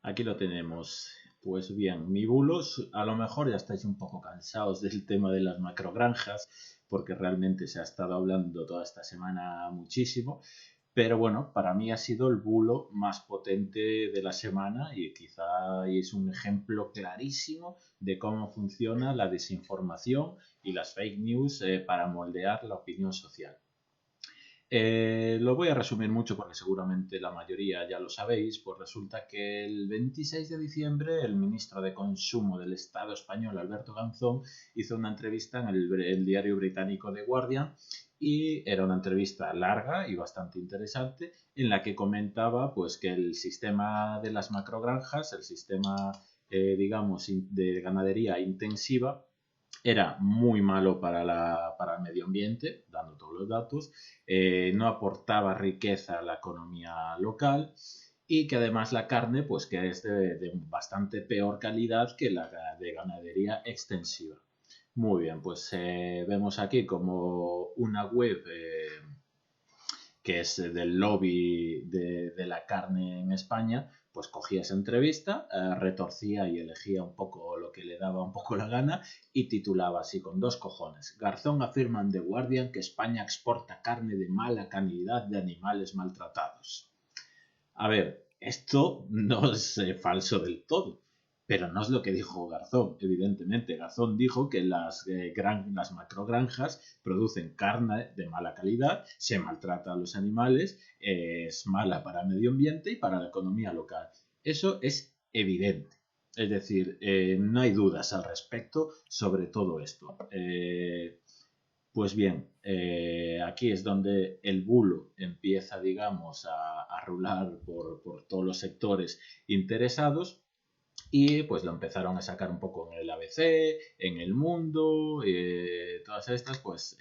Aquí lo tenemos. Pues bien, mi bulos, a lo mejor ya estáis un poco cansados del tema de las macrogranjas, porque realmente se ha estado hablando toda esta semana muchísimo. Pero bueno, para mí ha sido el bulo más potente de la semana y quizá es un ejemplo clarísimo de cómo funciona la desinformación y las fake news para moldear la opinión social. Lo voy a resumir mucho porque seguramente la mayoría ya lo sabéis, pues resulta que el 26 de diciembre el ministro de Consumo del Estado español, Alberto Garzón, hizo una entrevista en el diario británico The Guardian y era una entrevista larga y bastante interesante en la que comentaba pues que el sistema de las macrogranjas, el sistema digamos de ganadería intensiva, era muy malo para el medio ambiente, dando todos los datos, no aportaba riqueza a la economía local y que además la carne, pues que es de bastante peor calidad que la de ganadería extensiva. Muy bien, pues vemos aquí como una web que es del lobby de la carne en España, pues cogía esa entrevista, retorcía y elegía un poco lo que le daba un poco la gana y titulaba así con dos cojones. Garzón afirma en The Guardian que España exporta carne de mala calidad de animales maltratados. A ver, esto no es falso del todo, pero no es lo que dijo Garzón, evidentemente. Garzón dijo que las macrogranjas producen carne de mala calidad, se maltrata a los animales, es mala para el medio ambiente y para la economía local. Eso es evidente. Es decir, no hay dudas al respecto sobre todo esto. Pues bien, aquí es donde el bulo empieza, digamos, a rular por todos los sectores interesados y pues lo empezaron a sacar un poco en el ABC, en El Mundo, todas estas, pues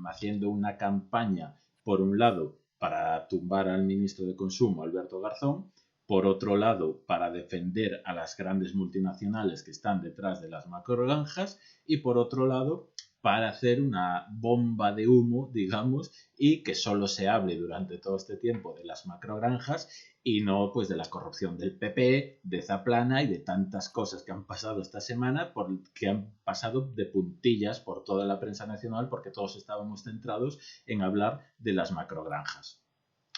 haciendo una campaña, por un lado, para tumbar al ministro de Consumo, Alberto Garzón, por otro lado, para defender a las grandes multinacionales que están detrás de las macrogranjas y por otro lado, para hacer una bomba de humo, digamos, y que solo se hable durante todo este tiempo de las macrogranjas y no pues de la corrupción del PP, de Zaplana y de tantas cosas que han pasado esta semana, que han pasado de puntillas por toda la prensa nacional porque todos estábamos centrados en hablar de las macrogranjas.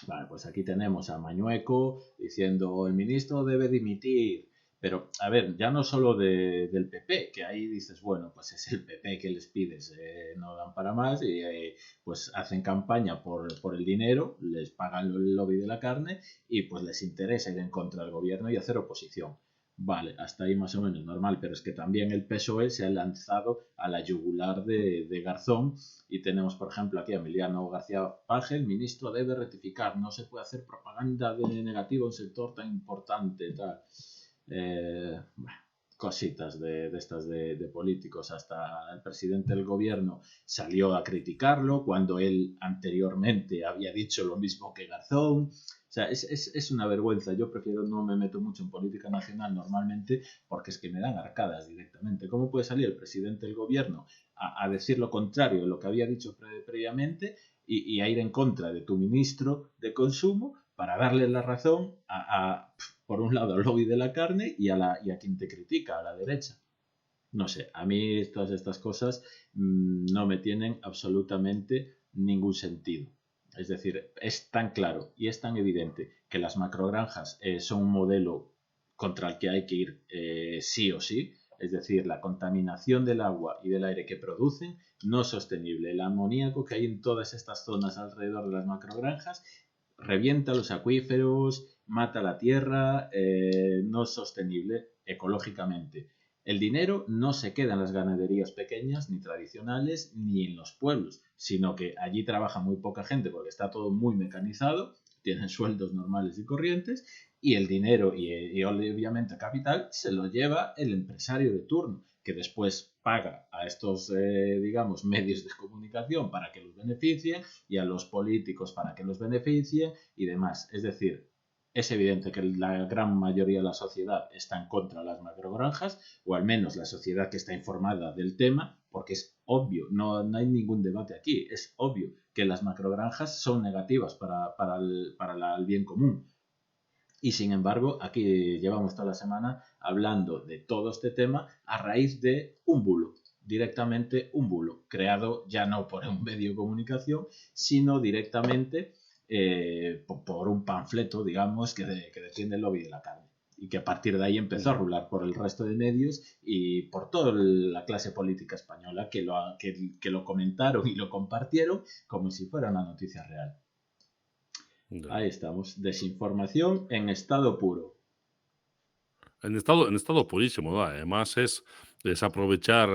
Vale, pues aquí tenemos a Mañueco diciendo el ministro debe dimitir. Pero, a ver, ya no solo del PP, que ahí dices, bueno, pues es el PP que les pides, no dan para más y pues hacen campaña por el dinero, les pagan el lobby de la carne y pues les interesa ir en contra del gobierno y hacer oposición. Vale, hasta ahí más o menos normal, pero es que también el PSOE se ha lanzado a la yugular de Garzón y tenemos, por ejemplo, aquí a Emiliano García Paje, el ministro debe rectificar, no se puede hacer propaganda de negativo en un sector tan importante, tal. Bueno, cositas de estas de políticos. Hasta el presidente del gobierno salió a criticarlo cuando él anteriormente había dicho lo mismo que Garzón. O sea, es una vergüenza. Yo prefiero no me meto mucho en política nacional normalmente porque es que me dan arcadas directamente. ¿Cómo puede salir el presidente del gobierno a decir lo contrario de lo que había dicho previamente y a ir en contra de tu ministro de consumo para darle la razón por un lado al lobby de la carne y a quien te critica, a la derecha? No sé, a mí todas estas cosas no me tienen absolutamente ningún sentido. Es decir, es tan claro y es tan evidente que las macrogranjas son un modelo contra el que hay que ir sí o sí. Es decir, la contaminación del agua y del aire que producen no es sostenible. El amoníaco que hay en todas estas zonas alrededor de las macrogranjas revienta los acuíferos, mata la tierra, no es sostenible ecológicamente. El dinero no se queda en las ganaderías pequeñas ni tradicionales ni en los pueblos, sino que allí trabaja muy poca gente porque está todo muy mecanizado, tienen sueldos normales y corrientes y el dinero y obviamente el capital se lo lleva el empresario de turno, que después paga a estos, digamos, medios de comunicación para que los beneficien y a los políticos para que los beneficien y demás. Es decir, es evidente que la gran mayoría de la sociedad está en contra de las macrogranjas, o al menos la sociedad que está informada del tema, porque es obvio, no hay ningún debate aquí, es obvio que las macrogranjas son negativas para el bien común. Y sin embargo, aquí llevamos toda la semana hablando de todo este tema a raíz de un bulo, directamente un bulo, creado ya no por un medio de comunicación, sino directamente por un panfleto, digamos, que defiende el lobby de la carne. Y que a partir de ahí empezó a rular por el resto de medios y por toda la clase política española que lo comentaron y lo compartieron como si fuera una noticia real. Ahí estamos, desinformación en estado puro. En estado purísimo, ¿no? Además es aprovechar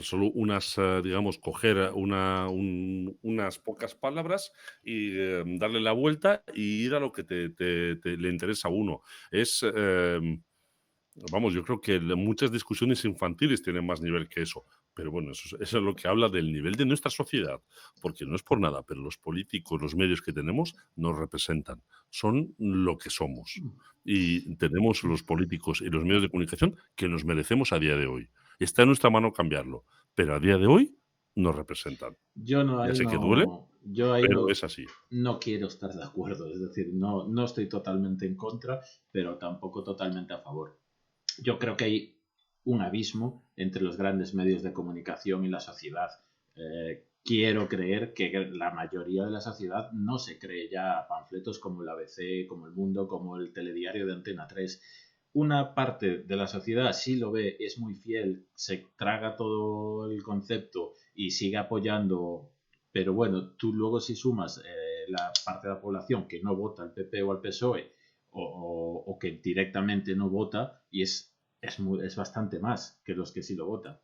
solo unas, digamos, coger unas pocas palabras y darle la vuelta y ir a lo que le interesa a uno. Vamos, yo creo que muchas discusiones infantiles tienen más nivel que eso. Pero bueno, eso es lo que habla del nivel de nuestra sociedad. Porque no es por nada, pero los políticos, los medios que tenemos, nos representan. Son lo que somos. Y tenemos los políticos y los medios de comunicación que nos merecemos a día de hoy. Está en nuestra mano cambiarlo. Pero a día de hoy nos representan. Ya sé que duele, Yo ahí pero es así. no quiero estar de acuerdo. Es decir, no estoy totalmente en contra, pero tampoco totalmente a favor. Yo creo que hay un abismo entre los grandes medios de comunicación y la sociedad. Quiero creer que la mayoría de la sociedad no se cree ya panfletos como el ABC, como El Mundo, como el Telediario de Antena 3. Una parte de la sociedad sí lo ve, es muy fiel, se traga todo el concepto y sigue apoyando, pero bueno, tú luego si sumas la parte de la población que no vota al PP o al PSOE o que directamente no vota y es bastante más que los que sí lo votan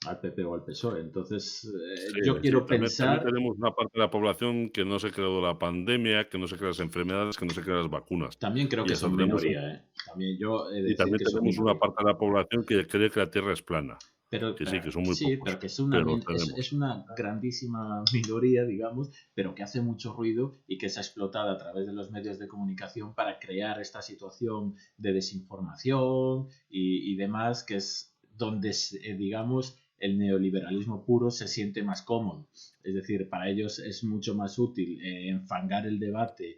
al PP o al PSOE. Entonces, Sí, yo sí, quiero también pensar, tenemos una parte de la población que no se creó la pandemia, que no se crean las enfermedades, que no se crean las vacunas. también creo Y que hasta son tenemos minoría, ¿eh? También yo he de y decir también que son tenemos una minoría. parte de la población que cree que la Tierra es plana. Que sí, que son muy Sí, pocos, pero que pero tenemos. es una grandísima minoría, digamos, pero que hace mucho ruido y que se ha explotado a través de los medios de comunicación para crear esta situación de desinformación y demás, que es donde, digamos, el neoliberalismo puro se siente más cómodo. Es decir, para ellos es mucho más útil enfangar el debate,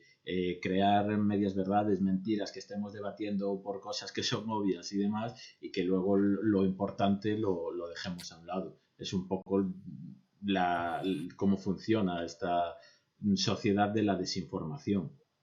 crear medias verdades, mentiras, que estemos debatiendo por cosas que son obvias y demás, y que luego lo importante lo dejemos a un lado. Es un poco cómo funciona esta sociedad de la desinformación.